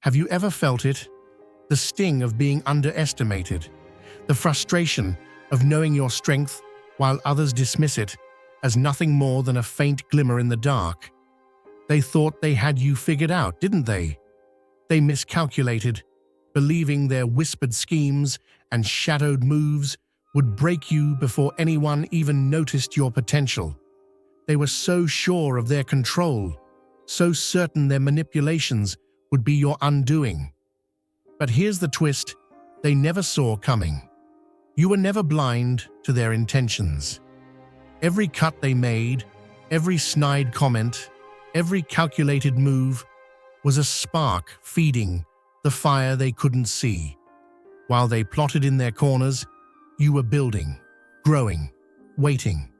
Have you ever felt it? The sting of being underestimated, the frustration of knowing your strength while others dismiss it as nothing more than a faint glimmer in the dark. They thought they had you figured out, didn't they? They miscalculated, believing their whispered schemes and shadowed moves would break you before anyone even noticed your potential. They were so sure of their control, so certain their manipulations would be your undoing. But here's the twist they never saw coming. You were never blind to their intentions. Every cut they made, every snide comment, every calculated move was a spark feeding the fire they couldn't see. While they plotted in their corners, you were building, growing, waiting.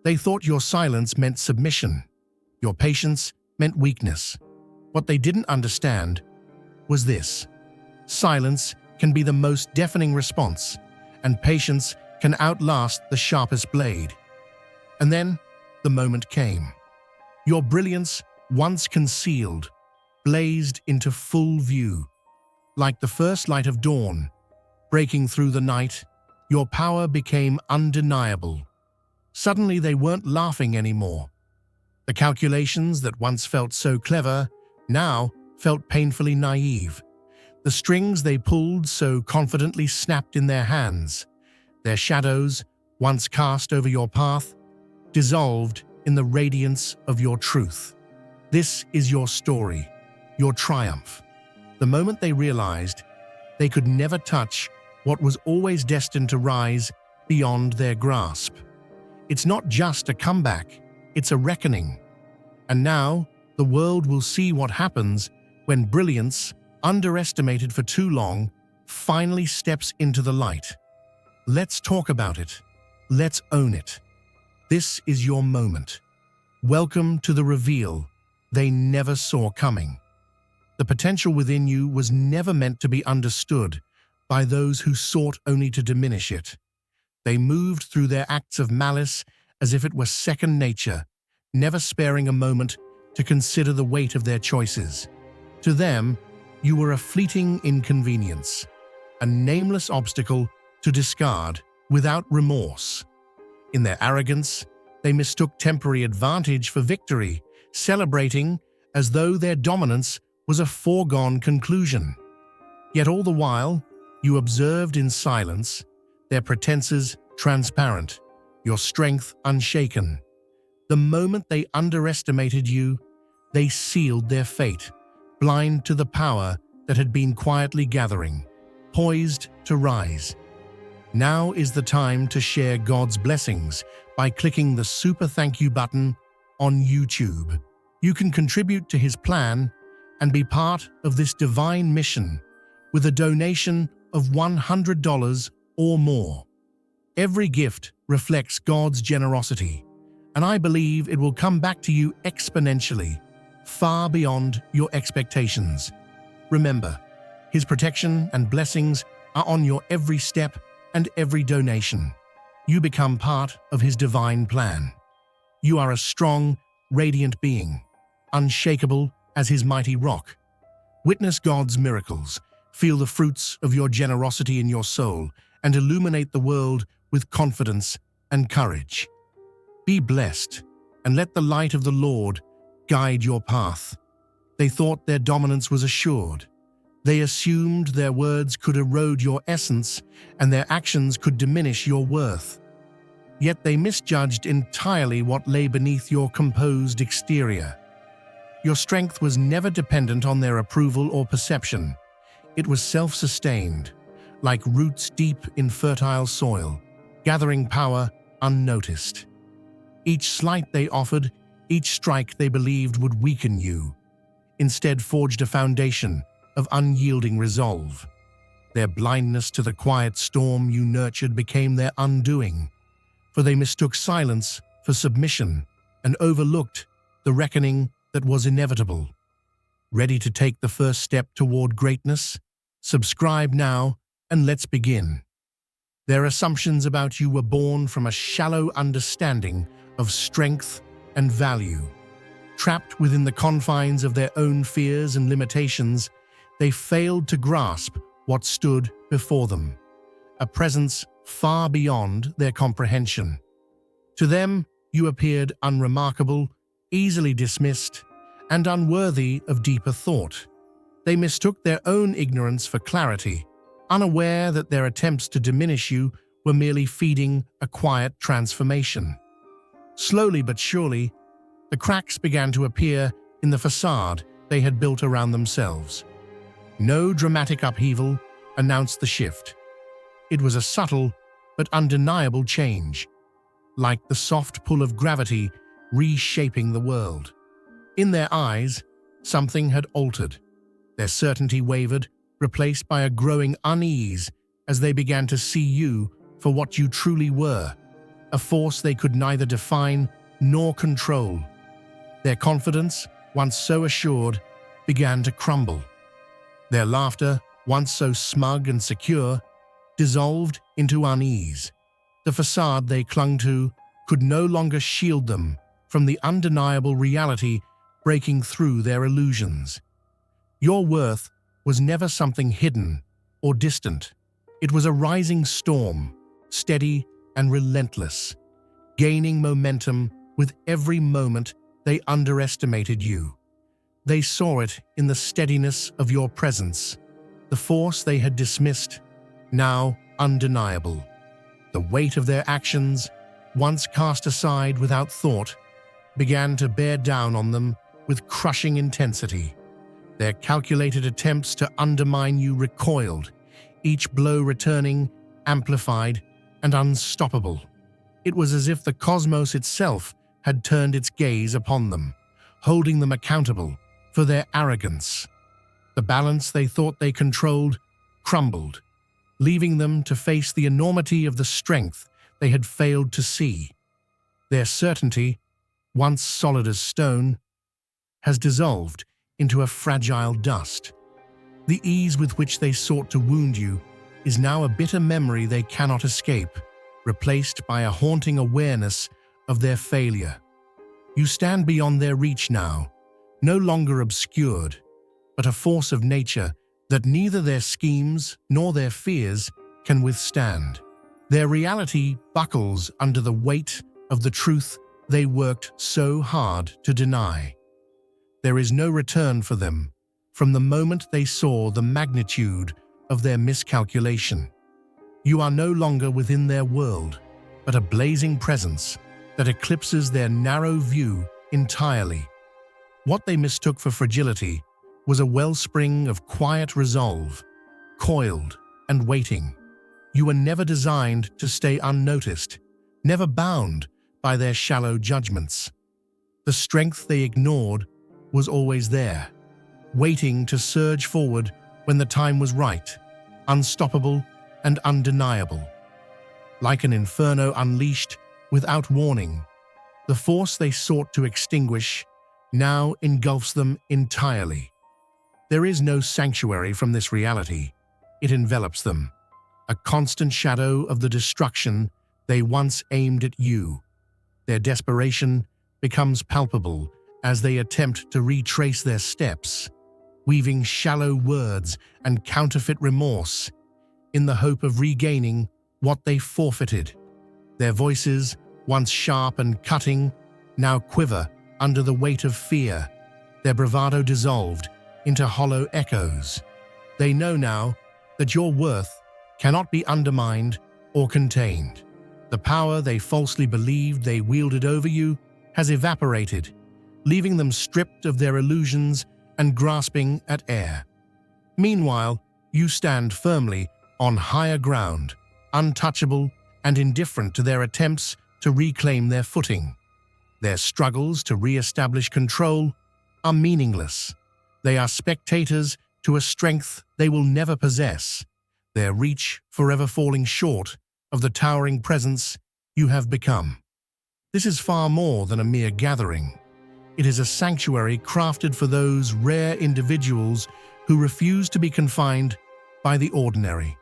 They thought your silence meant submission. Your patience meant weakness. What they didn't understand was this: silence can be the most deafening response, and patience can outlast the sharpest blade. And then the moment came. Your brilliance, once concealed, blazed into full view. Like the first light of dawn, breaking through the night, your power became undeniable. Suddenly they weren't laughing anymore. The calculations that once felt so clever now felt painfully naive. The strings they pulled so confidently snapped in their hands. Their shadows, once cast over your path, dissolved in the radiance of your truth. This is your story, your triumph. The moment they realized they could never touch what was always destined to rise beyond their grasp. It's not just a comeback, it's a reckoning. And now, the world will see what happens when brilliance, underestimated for too long, finally steps into the light. Let's talk about it. Let's own it. This is your moment. Welcome to the reveal they never saw coming. The potential within you was never meant to be understood by those who sought only to diminish it. They moved through their acts of malice as if it were second nature, never sparing a moment to consider the weight of their choices. To them, you were a fleeting inconvenience, a nameless obstacle to discard without remorse. In their arrogance, they mistook temporary advantage for victory, celebrating as though their dominance was a foregone conclusion. Yet all the while, you observed in silence, their pretenses transparent, your strength unshaken. The moment they underestimated you, they sealed their fate, blind to the power that had been quietly gathering, poised to rise. Now is the time to share God's blessings by clicking the super thank you button on YouTube. You can contribute to His plan and be part of this divine mission with a donation of $100 or more. Every gift reflects God's generosity, and I believe it will come back to you exponentially, far beyond your expectations. Remember, His protection and blessings are on your every step and every donation. You become part of His divine plan. You are a strong, radiant being, unshakable as His mighty rock. Witness God's miracles, feel the fruits of your generosity in your soul, and illuminate the world with confidence and courage. Be blessed, and let the light of the Lord guide your path. They thought their dominance was assured. They assumed their words could erode your essence and their actions could diminish your worth. Yet they misjudged entirely what lay beneath your composed exterior. Your strength was never dependent on their approval or perception. It was self-sustained, like roots deep in fertile soil, gathering power unnoticed. Each slight they offered, each strike they believed would weaken you, instead forged a foundation of unyielding resolve. Their blindness to the quiet storm you nurtured became their undoing, for they mistook silence for submission and overlooked the reckoning that was inevitable. Ready to take the first step toward greatness? Subscribe now and let's begin. Their assumptions about you were born from a shallow understanding of strength and value. Trapped within the confines of their own fears and limitations, They failed to grasp what stood before them, a presence far beyond their comprehension. To them, you appeared unremarkable, easily dismissed, and unworthy of deeper thought. They mistook their own ignorance for clarity, unaware that their attempts to diminish you were merely feeding a quiet transformation. Slowly but surely, the cracks began to appear in the facade they had built around themselves. No dramatic upheaval announced the shift. It was a subtle but undeniable change, like the soft pull of gravity reshaping the world. In their eyes, something had altered. Their certainty wavered, replaced by a growing unease as they began to see you for what you truly were, a force they could neither define nor control. Their confidence, once so assured, began to crumble. Their laughter, once so smug and secure, dissolved into unease. The facade they clung to could no longer shield them from the undeniable reality breaking through their illusions. Your worth was never something hidden or distant. It was a rising storm, steady and relentless, gaining momentum with every moment they underestimated you. They saw it in the steadiness of your presence, the force they had dismissed, now undeniable. The weight of their actions, once cast aside without thought, began to bear down on them with crushing intensity. Their calculated attempts to undermine you recoiled, each blow returning, amplified, and unstoppable. It was as if the cosmos itself had turned its gaze upon them, holding them accountable for their arrogance. The balance they thought they controlled crumbled, leaving them to face the enormity of the strength they had failed to see. Their certainty, once solid as stone, has dissolved into a fragile dust. The ease with which they sought to wound you is now a bitter memory they cannot escape, replaced by a haunting awareness of their failure. You stand beyond their reach now, no longer obscured, but a force of nature that neither their schemes nor their fears can withstand. Their reality buckles under the weight of the truth they worked so hard to deny. There is no return for them from the moment they saw the magnitude of their miscalculation. You are no longer within their world, but a blazing presence that eclipses their narrow view entirely. What they mistook for fragility was a wellspring of quiet resolve, coiled and waiting. You were never designed to stay unnoticed, never bound by their shallow judgments. The strength they ignored was always there, waiting to surge forward when the time was right, unstoppable and undeniable. Like an inferno unleashed without warning, the force they sought to extinguish now engulfs them entirely. There is no sanctuary from this reality. It envelops them, a constant shadow of the destruction they once aimed at you. Their desperation becomes palpable as they attempt to retrace their steps, weaving shallow words and counterfeit remorse in the hope of regaining what they forfeited. Their voices, once sharp and cutting, now quiver under the weight of fear, their bravado dissolved into hollow echoes. They know now that your worth cannot be undermined or contained. The power they falsely believed they wielded over you has evaporated, leaving them stripped of their illusions and grasping at air. Meanwhile, you stand firmly on higher ground, untouchable and indifferent to their attempts to reclaim their footing. Their struggles to re-establish control are meaningless. They are spectators to a strength they will never possess, their reach forever falling short of the towering presence you have become. This is far more than a mere gathering. It is a sanctuary crafted for those rare individuals who refuse to be confined by the ordinary.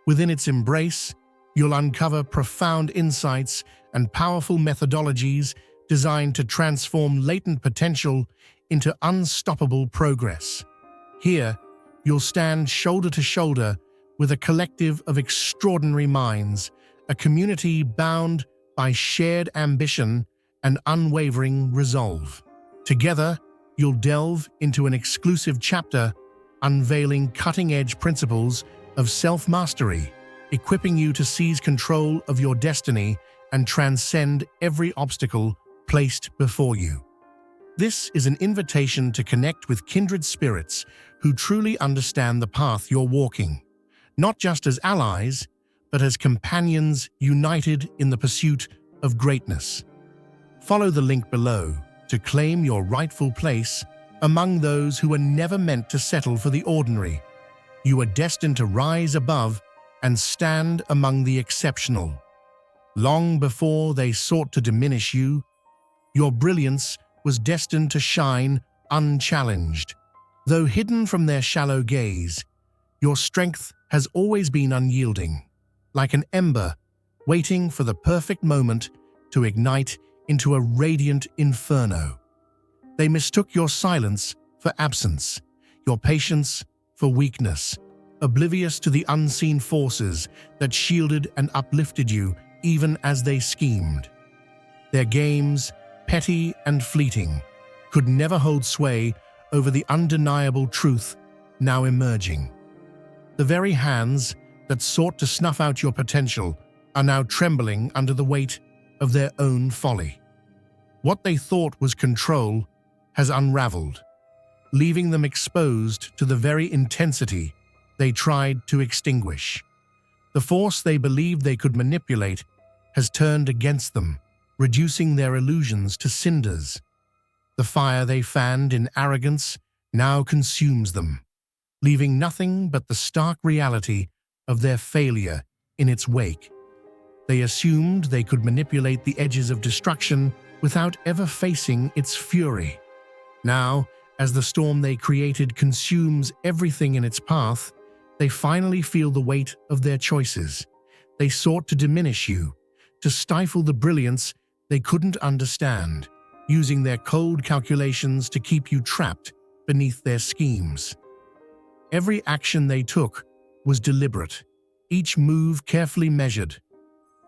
Within its embrace, you'll uncover profound insights and powerful methodologies designed to transform latent potential into unstoppable progress. Here, you'll stand shoulder to shoulder with a collective of extraordinary minds, a community bound by shared ambition and unwavering resolve. Together, you'll delve into an exclusive chapter unveiling cutting-edge principles of self-mastery, equipping you to seize control of your destiny and transcend every obstacle placed before you. This is an invitation to connect with kindred spirits who truly understand the path you're walking, not just as allies, but as companions united in the pursuit of greatness. Follow the link below to claim your rightful place among those who were never meant to settle for the ordinary. You are destined to rise above and stand among the exceptional. Long before they sought to diminish you, your brilliance was destined to shine unchallenged. Though hidden from their shallow gaze, your strength has always been unyielding, like an ember waiting for the perfect moment to ignite into a radiant inferno. They mistook your silence for absence, your patience for weakness, oblivious to the unseen forces that shielded and uplifted you even as they schemed. Their games, petty and fleeting, could never hold sway over the undeniable truth now emerging. The very hands that sought to snuff out your potential are now trembling under the weight of their own folly. What they thought was control has unraveled, leaving them exposed to the very intensity they tried to extinguish. The force they believed they could manipulate has turned against them, reducing their illusions to cinders. The fire they fanned in arrogance now consumes them, leaving nothing but the stark reality of their failure in its wake. They assumed they could manipulate the edges of destruction without ever facing its fury. Now, as the storm they created consumes everything in its path, they finally feel the weight of their choices. They sought to diminish you, to stifle the brilliance they couldn't understand, using their cold calculations to keep you trapped beneath their schemes. Every action they took was deliberate, each move carefully measured,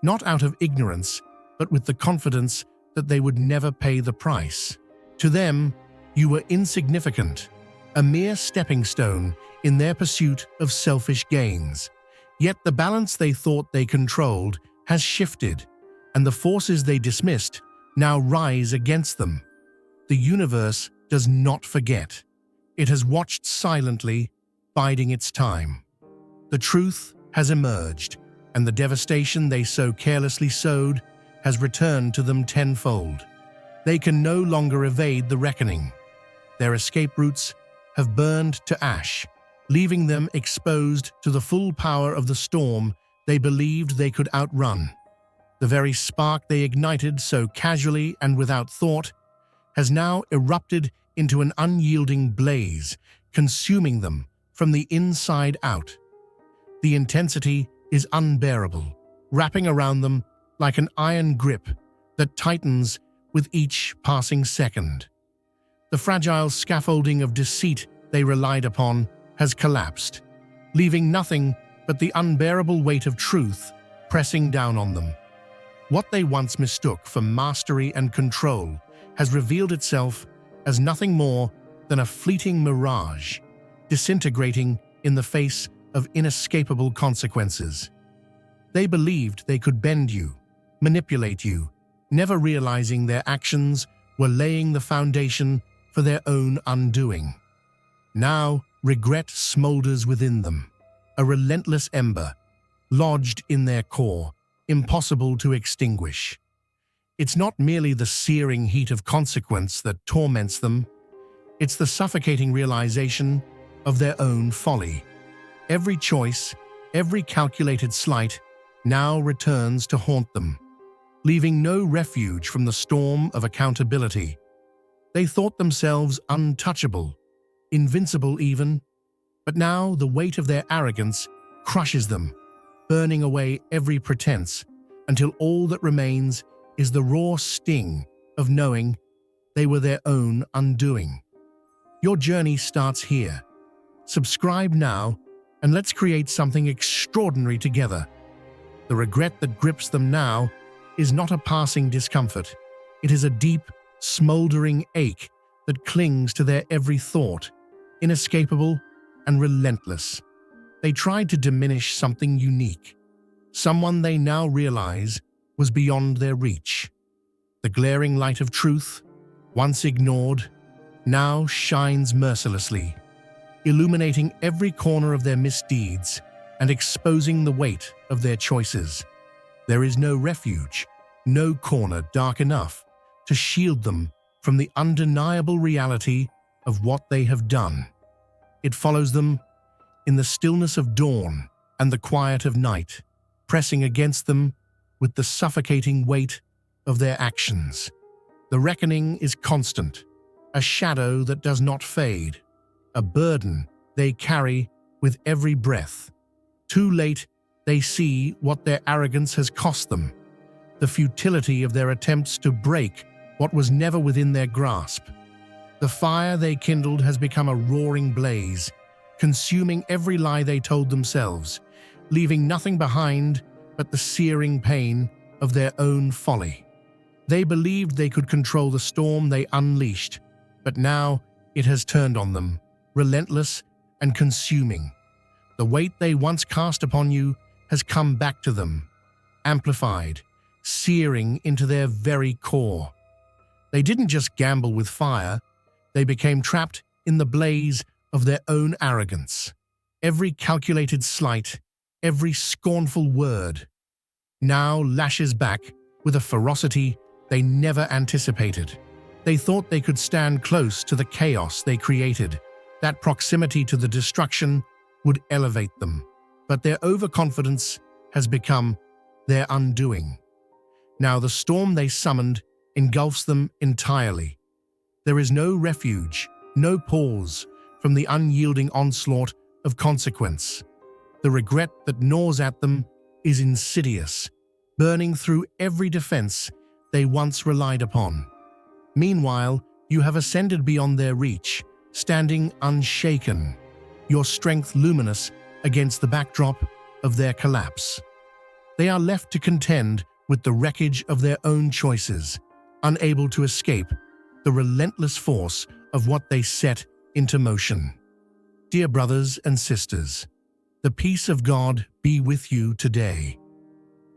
not out of ignorance, but with the confidence that they would never pay the price. To them, you were insignificant, a mere stepping stone in their pursuit of selfish gains. Yet the balance they thought they controlled has shifted, and the forces they dismissed now rise against them. The universe does not forget. It has watched silently, biding its time. The truth has emerged, and the devastation they so carelessly sowed has returned to them tenfold. They can no longer evade the reckoning. Their escape routes have burned to ash, leaving them exposed to the full power of the storm they believed they could outrun. The very spark they ignited so casually and without thought has now erupted into an unyielding blaze, consuming them from the inside out. The intensity is unbearable, wrapping around them like an iron grip that tightens with each passing second. The fragile scaffolding of deceit they relied upon has collapsed, leaving nothing but the unbearable weight of truth pressing down on them. What they once mistook for mastery and control has revealed itself as nothing more than a fleeting mirage, disintegrating in the face of inescapable consequences. They believed they could bend you, manipulate you, never realizing their actions were laying the foundation for their own undoing. Now, regret smolders within them, a relentless ember, lodged in their core, impossible to extinguish. It's not merely the searing heat of consequence that torments them, it's the suffocating realization of their own folly. Every choice, every calculated slight, now returns to haunt them, leaving no refuge from the storm of accountability. They thought themselves untouchable, invincible even, but now the weight of their arrogance crushes them, burning away every pretense, until all that remains is the raw sting of knowing they were their own undoing. Your journey starts here, Subscribe now, and let's create something extraordinary together. The regret that grips them now is not a passing discomfort. It is a deep, smoldering ache that clings to their every thought, inescapable and relentless. They tried to diminish something unique, someone they now realize was beyond their reach. The glaring light of truth, once ignored, now shines mercilessly, illuminating every corner of their misdeeds and exposing the weight of their choices. There is no refuge, no corner dark enough to shield them from the undeniable reality of what they have done. It follows them in the stillness of dawn and the quiet of night, pressing against them with the suffocating weight of their actions. The reckoning is constant, a shadow that does not fade, a burden they carry with every breath. Too late, they see what their arrogance has cost them, the futility of their attempts to break what was never within their grasp. The fire they kindled has become a roaring blaze, consuming every lie they told themselves, leaving nothing behind but the searing pain of their own folly. They believed they could control the storm they unleashed, but now it has turned on them, relentless and consuming. The weight they once cast upon you has come back to them, amplified, searing into their very core. They didn't just gamble with fire, they became trapped in the blaze of their own arrogance. Every calculated slight, every scornful word, now lashes back with a ferocity they never anticipated. They thought they could stand close to the chaos they created. That proximity to the destruction would elevate them. But their overconfidence has become their undoing. Now the storm they summoned engulfs them entirely. There is no refuge, no pause from the unyielding onslaught of consequence. The regret that gnaws at them is insidious, burning through every defense they once relied upon. Meanwhile, you have ascended beyond their reach, standing unshaken, your strength luminous against the backdrop of their collapse. They are left to contend with the wreckage of their own choices, unable to escape the relentless force of what they set into motion. Dear brothers and sisters, the peace of God be with you today.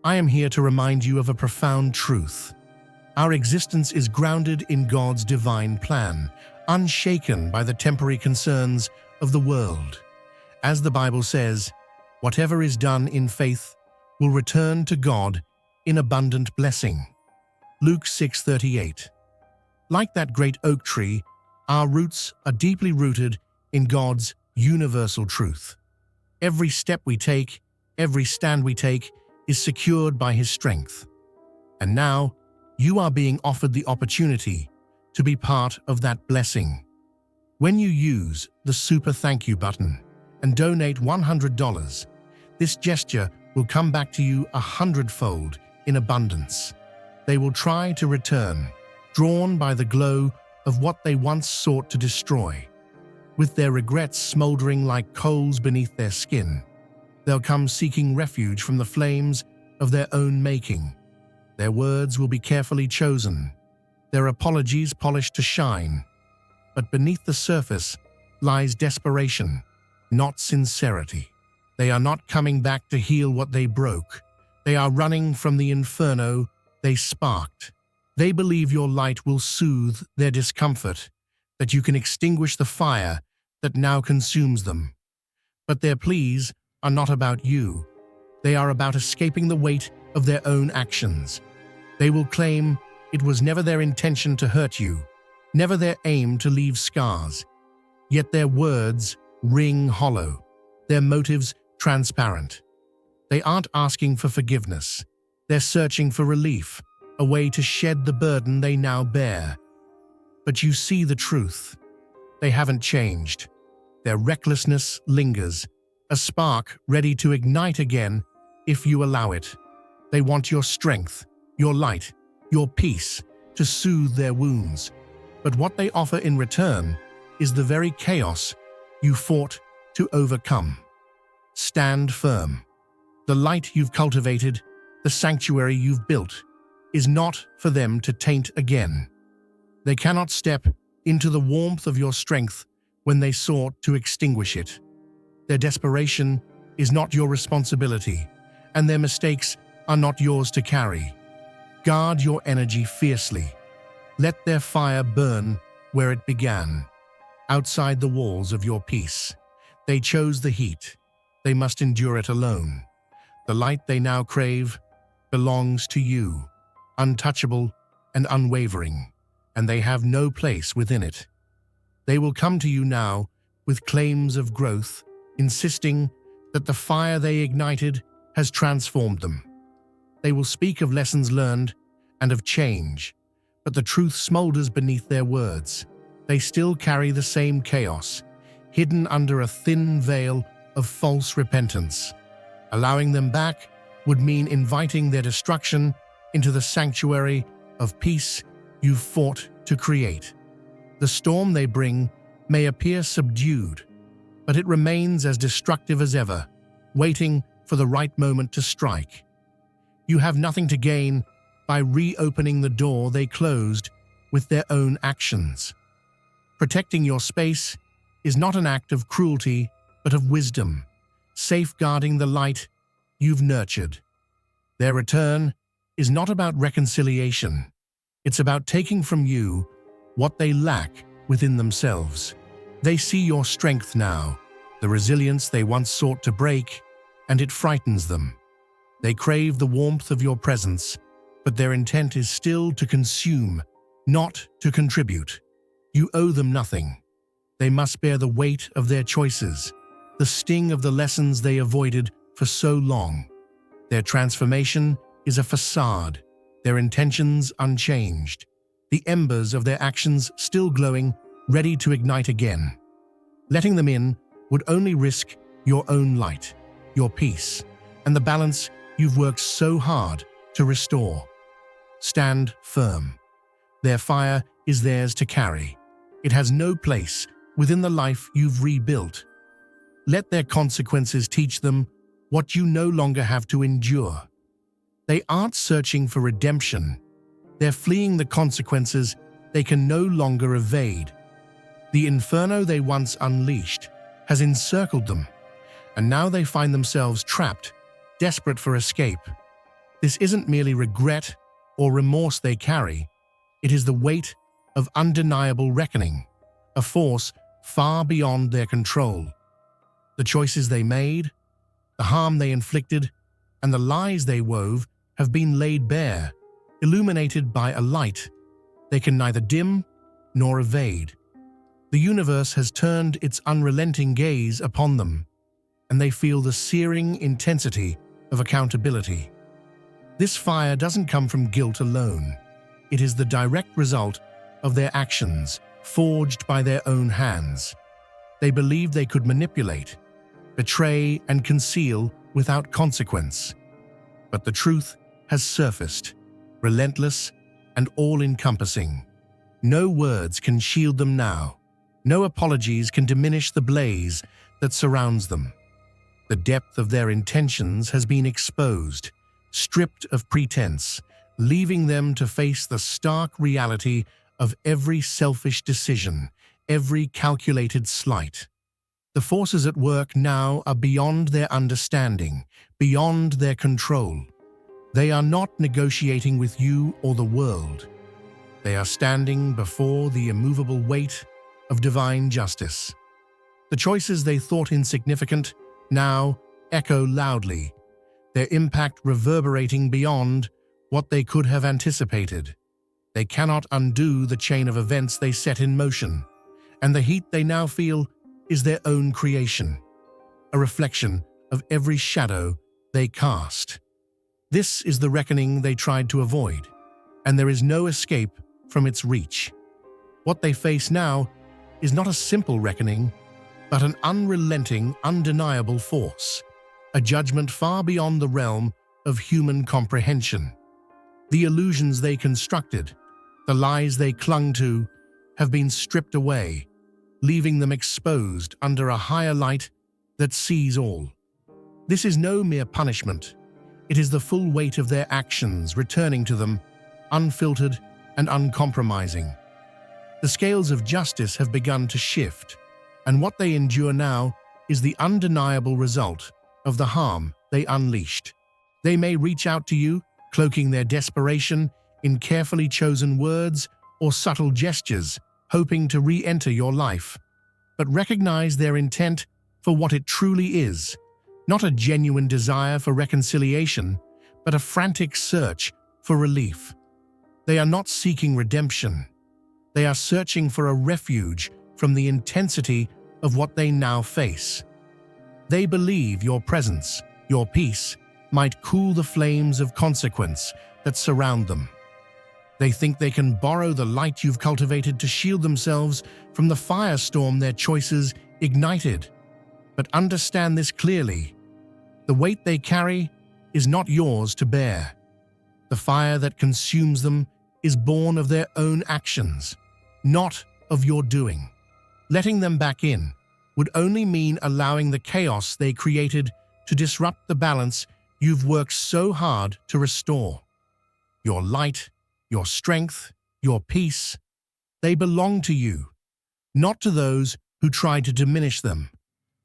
I am here to remind you of a profound truth. Our existence is grounded in God's divine plan, unshaken by the temporary concerns of the world. As the Bible says, whatever is done in faith will return to God in abundant blessing. Luke 6:38. Like that great oak tree, our roots are deeply rooted in God's universal truth. Every step we take, every stand we take, is secured by His strength. And now, you are being offered the opportunity to be part of that blessing. When you use the Super Thank You button and donate $100, this gesture will come back to you 100-fold in abundance. They will try to return, drawn by the glow of what they once sought to destroy. With their regrets smoldering like coals beneath their skin, they'll come seeking refuge from the flames of their own making. Their words will be carefully chosen, their apologies polished to shine. But beneath the surface lies desperation, not sincerity. They are not coming back to heal what they broke. They are running from the inferno they sparked. They believe your light will soothe their discomfort, that you can extinguish the fire that now consumes them. But their pleas are not about you. They are about escaping the weight of their own actions. They will claim it was never their intention to hurt you, never their aim to leave scars. Yet their words ring hollow, their motives transparent. They aren't asking for forgiveness. They're searching for relief, a way to shed the burden they now bear. But you see the truth. They haven't changed. Their recklessness lingers, a spark ready to ignite again if you allow it. They want your strength, your light, your peace to soothe their wounds. But what they offer in return is the very chaos you fought to overcome. Stand firm. The light you've cultivated, the sanctuary you've built, is not for them to taint again. They cannot step into the warmth of your strength when they sought to extinguish it. Their desperation is not your responsibility, and their mistakes are not yours to carry. Guard your energy fiercely. Let their fire burn where it began, outside the walls of your peace. They chose the heat. They must endure it alone. The light they now crave belongs to you, untouchable and unwavering, and they have no place within it. They will come to you now with claims of growth, insisting that the fire they ignited has transformed them. They will speak of lessons learned and of change, but the truth smolders beneath their words. They still carry the same chaos, hidden under a thin veil of false repentance. Allowing them back would mean inviting their destruction into the sanctuary of peace you've fought to create. The storm they bring may appear subdued, but it remains as destructive as ever, waiting for the right moment to strike. You have nothing to gain by reopening the door they closed with their own actions. Protecting your space is not an act of cruelty, but of wisdom, safeguarding the light you've nurtured. Their return is not about reconciliation. It's about taking from you what they lack within themselves. They see your strength now, the resilience they once sought to break, and it frightens them. They crave the warmth of your presence, but their intent is still to consume, not to contribute. You owe them nothing. They must bear the weight of their choices, the sting of the lessons they avoided for so long. Their transformation is a facade, their intentions unchanged, the embers of their actions still glowing, ready to ignite again. Letting them in would only risk your own light, your peace, and the balance you've worked so hard to restore. Stand firm. Their fire is theirs to carry. It has no place within the life you've rebuilt. Let their consequences teach them what you no longer have to endure. They aren't searching for redemption. They're fleeing the consequences they can no longer evade. The inferno they once unleashed has encircled them, and now they find themselves trapped, desperate for escape. This isn't merely regret or remorse they carry. It is the weight of undeniable reckoning, a force far beyond their control. The choices they made, the harm they inflicted, and the lies they wove have been laid bare, illuminated by a light they can neither dim nor evade. The universe has turned its unrelenting gaze upon them, and they feel the searing intensity of accountability. This fire doesn't come from guilt alone. It is the direct result of their actions, forged by their own hands. They believed they could manipulate, betray, and conceal without consequence. But the truth has surfaced, relentless and all-encompassing. No words can shield them now. No apologies can diminish the blaze that surrounds them. The depth of their intentions has been exposed, stripped of pretense, leaving them to face the stark reality of every selfish decision, every calculated slight. The forces at work now are beyond their understanding, beyond their control. They are not negotiating with you or the world. They are standing before the immovable weight of divine justice. The choices they thought insignificant now echo loudly, their impact reverberating beyond what they could have anticipated. They cannot undo the chain of events they set in motion, and the heat they now feel is their own creation, a reflection of every shadow they cast. This is the reckoning they tried to avoid, and there is no escape from its reach. What they face now is not a simple reckoning, but an unrelenting, undeniable force, a judgment far beyond the realm of human comprehension. The illusions they constructed, the lies they clung to, have been stripped away, leaving them exposed under a higher light that sees all. This is no mere punishment. It is the full weight of their actions returning to them, unfiltered and uncompromising. The scales of justice have begun to shift, and what they endure now is the undeniable result of the harm they unleashed. They may reach out to you, cloaking their desperation in carefully chosen words or subtle gestures, hoping to re-enter your life. But recognize their intent for what it truly is, not a genuine desire for reconciliation, but a frantic search for relief. They are not seeking redemption. They are searching for a refuge from the intensity of what they now face. They believe your presence, your peace, might cool the flames of consequence that surround them. They think they can borrow the light you've cultivated to shield themselves from the firestorm their choices ignited. But understand this clearly. The weight they carry is not yours to bear. The fire that consumes them is born of their own actions, not of your doing. Letting them back in would only mean allowing the chaos they created to disrupt the balance you've worked so hard to restore. Your light, your strength, your peace, they belong to you, not to those who try to diminish them.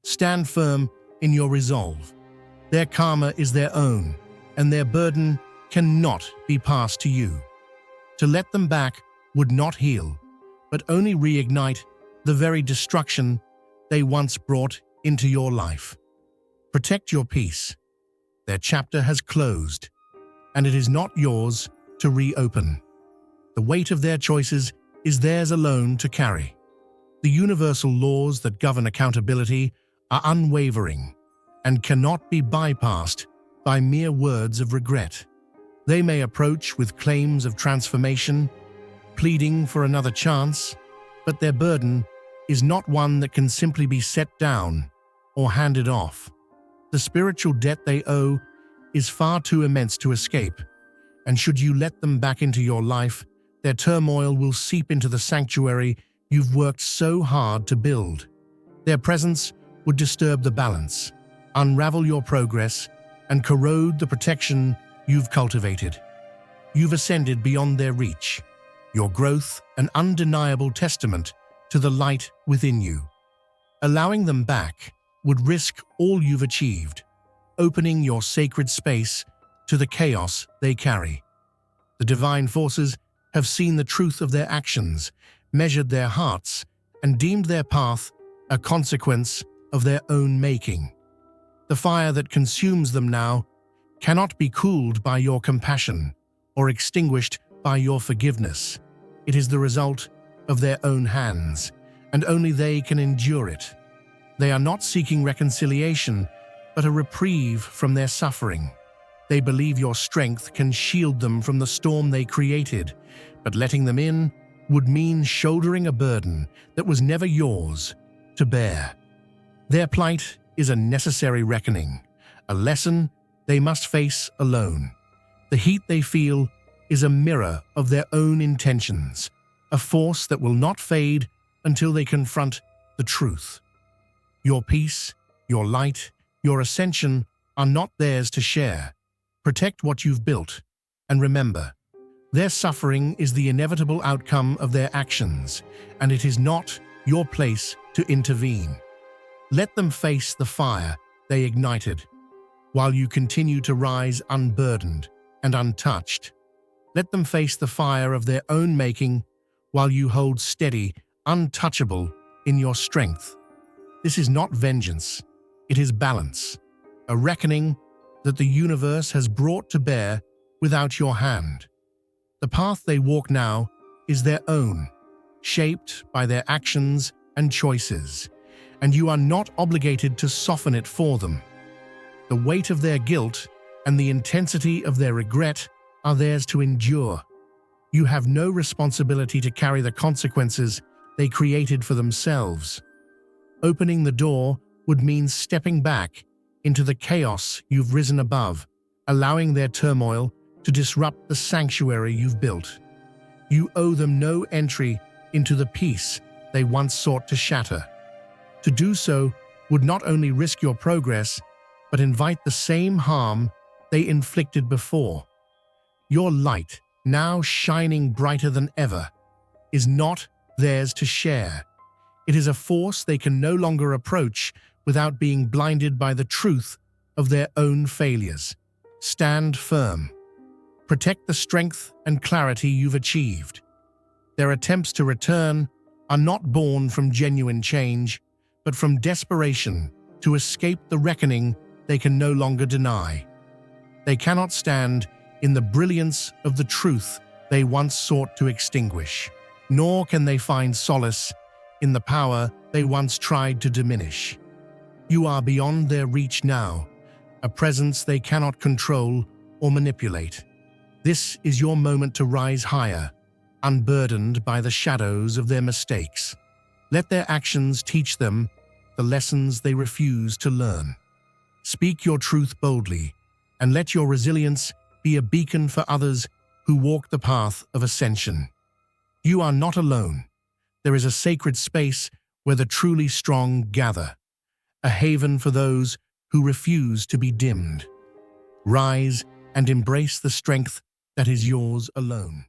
Stand firm in your resolve. Their karma is their own, and their burden cannot be passed to you. To let them back would not heal, but only reignite the very destruction they once brought into your life. Protect your peace. Their chapter has closed, and it is not yours to reopen. The weight of their choices is theirs alone to carry. The universal laws that govern accountability are unwavering and cannot be bypassed by mere words of regret. They may approach with claims of transformation, pleading for another chance, but their burden is not one that can simply be set down or handed off. The spiritual debt they owe is far too immense to escape, and should you let them back into your life, their turmoil will seep into the sanctuary you've worked so hard to build. Their presence would disturb the balance, unravel your progress, and corrode the protection you've cultivated. You've ascended beyond their reach, your growth an undeniable testament to the light within you. Allowing them back would risk all you've achieved, opening your sacred space to the chaos they carry. The divine forces have seen the truth of their actions, measured their hearts, and deemed their path a consequence of their own making. The fire that consumes them now cannot be cooled by your compassion or extinguished by your forgiveness. It is the result of their own hands, and only they can endure it. They are not seeking reconciliation, but a reprieve from their suffering. They believe your strength can shield them from the storm they created, but letting them in would mean shouldering a burden that was never yours to bear. Their plight is a necessary reckoning, a lesson they must face alone. The heat they feel is a mirror of their own intentions, a force that will not fade until they confront the truth. Your peace, your light, your ascension are not theirs to share. Protect what you've built, and remember, their suffering is the inevitable outcome of their actions, and it is not your place to intervene. Let them face the fire they ignited, while you continue to rise unburdened and untouched. Let them face the fire of their own making, while you hold steady, untouchable in your strength. This is not vengeance, it is balance, a reckoning that the universe has brought to bear without your hand. The path they walk now is their own, shaped by their actions and choices, and you are not obligated to soften it for them. The weight of their guilt and the intensity of their regret are theirs to endure. You have no responsibility to carry the consequences they created for themselves. Opening the door would mean stepping back into the chaos you've risen above, allowing their turmoil to disrupt the sanctuary you've built. You owe them no entry into the peace they once sought to shatter. To do so would not only risk your progress, but invite the same harm they inflicted before. Your light, now shining brighter than ever, is not theirs to share. It is a force they can no longer approach without being blinded by the truth of their own failures. Stand firm. Protect the strength and clarity you've achieved. Their attempts to return are not born from genuine change, but from desperation to escape the reckoning they can no longer deny. They cannot stand in the brilliance of the truth they once sought to extinguish, nor can they find solace in the power they once tried to diminish. You are beyond their reach now, a presence they cannot control or manipulate. This is your moment to rise higher, unburdened by the shadows of their mistakes. Let their actions teach them the lessons they refuse to learn. Speak your truth boldly, and let your resilience be a beacon for others who walk the path of ascension. You are not alone. There is a sacred space where the truly strong gather, a haven for those who refuse to be dimmed. Rise and embrace the strength that is yours alone.